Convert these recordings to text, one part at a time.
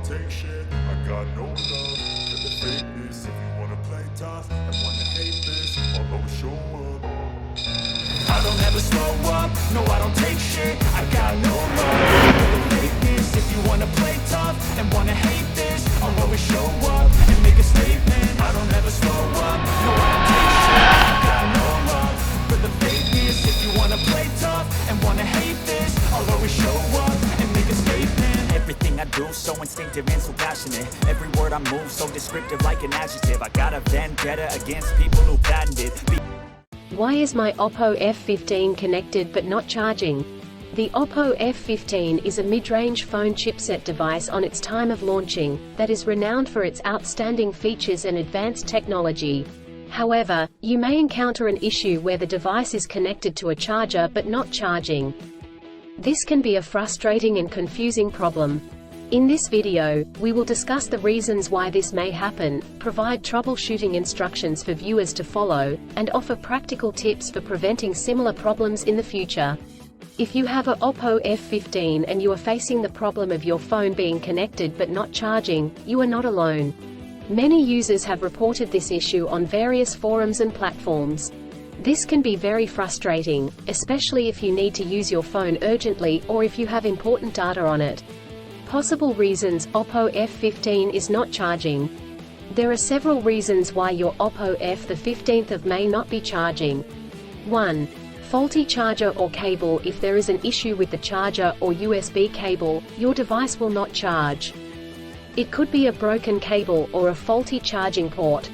take shit. I got no love for the fakeness. If you wanna play tough and wanna hate this, I'll always show up. I don't ever slow up, no I don't take shit. I got no love for the fakeness. If you wanna play tough and wanna hate this, I'll always show up and make a statement. I don't ever slow up, no I don't take shit. I got no love for the fakeness. If you wanna play tough and wanna hate this, I'll always show up and make a statement. Everything I do so instinctive and so passionate. Every word I move so descriptive like an adjective. I got a vendetta against people who patented. Why is my Oppo F15 connected but not charging? The Oppo F15 is a mid-range phone chipset device on its time of launching, that is renowned for its outstanding features and advanced technology. However, you may encounter an issue where the device is connected to a charger but not charging. This can be a frustrating and confusing problem. In this video, we will discuss the reasons why this may happen, provide troubleshooting instructions for viewers to follow, and offer practical tips for preventing similar problems in the future. If you have a Oppo F15 and you are facing the problem of your phone being connected but not charging, you are not alone. Many users have reported this issue on various forums and platforms. This can be very frustrating, especially if you need to use your phone urgently or if you have important data on it. Possible reasons Oppo F15 is not charging. There are several reasons why your Oppo F15 may not be charging. 1. Faulty charger or cable. If there is an issue with the charger or USB cable, your device will not charge. It could be a broken cable or a faulty charging port.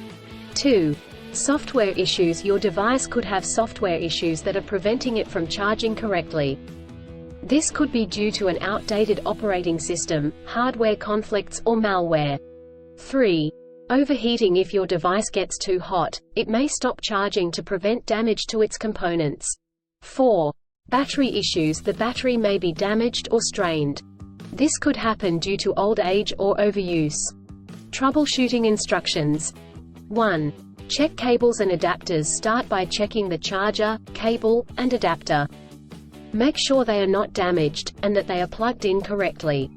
2. Software issues. Your device could have software issues that are preventing it from charging correctly. This could be due to an outdated operating system, hardware conflicts or malware. 3. Overheating. If your device gets too hot, it may stop charging to prevent damage to its components. 4. Battery issues. The battery may be damaged or strained. This could happen due to old age or overuse. Troubleshooting instructions. 1. Check cables and adapters. Start by checking the charger, cable, and adapter. Make sure they are not damaged, and that they are plugged in correctly.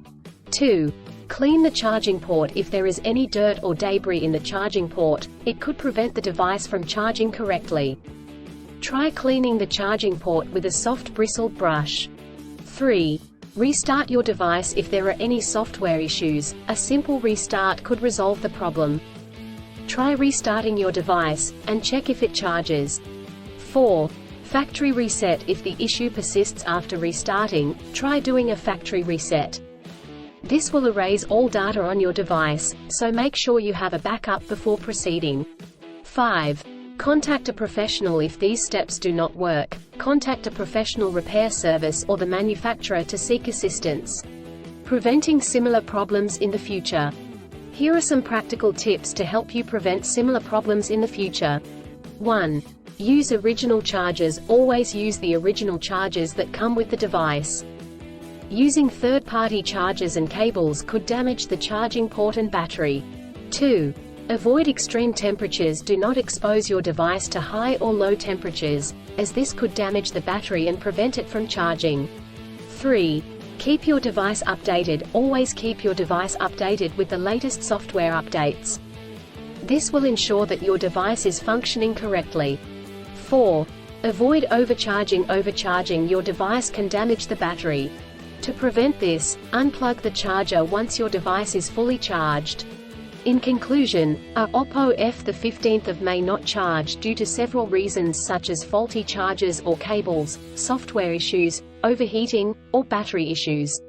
2. Clean the charging port. If there is any dirt or debris in the charging port, it could prevent the device from charging correctly. Try cleaning the charging port with a soft bristled brush. 3. Restart your device. If there are any software issues, a simple restart could resolve the problem. Try restarting your device, and check if it charges. 4. Factory reset. If the issue persists after restarting, try doing a factory reset. This will erase all data on your device, so make sure you have a backup before proceeding. 5. Contact a professional. If these steps do not work, contact a professional repair service or the manufacturer to seek assistance. Preventing similar problems in the future. Here are some practical tips to help you prevent similar problems in the future. 1. Use original chargers. Always use the original chargers that come with the device. Using third-party chargers and cables could damage the charging port and battery. 2. Avoid extreme temperatures. Do not expose your device to high or low temperatures, as this could damage the battery and prevent it from charging. 3. Keep your device updated. Always keep your device updated with the latest software updates. This will ensure that your device is functioning correctly. 4. Avoid overcharging. Overcharging your device can damage the battery. To prevent this, unplug the charger once your device is fully charged. In conclusion, a Oppo F15 may not charge due to several reasons such as faulty chargers or cables, software issues, overheating, or battery issues.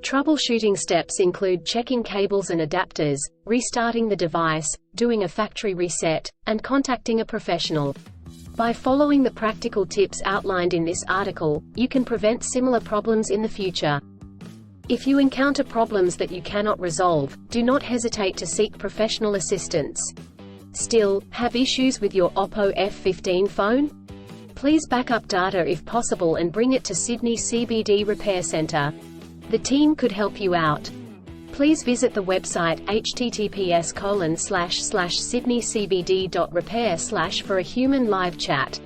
Troubleshooting steps include checking cables and adapters, restarting the device, doing a factory reset, and contacting a professional. By following the practical tips outlined in this article, you can prevent similar problems in the future. If you encounter problems that you cannot resolve, do not hesitate to seek professional assistance. Still, have issues with your Oppo F15 phone? Please back up data if possible and bring it to Sydney CBD Repair Centre. The team could help you out. Please visit the website https://sydneycbd.repair/ for a human live chat.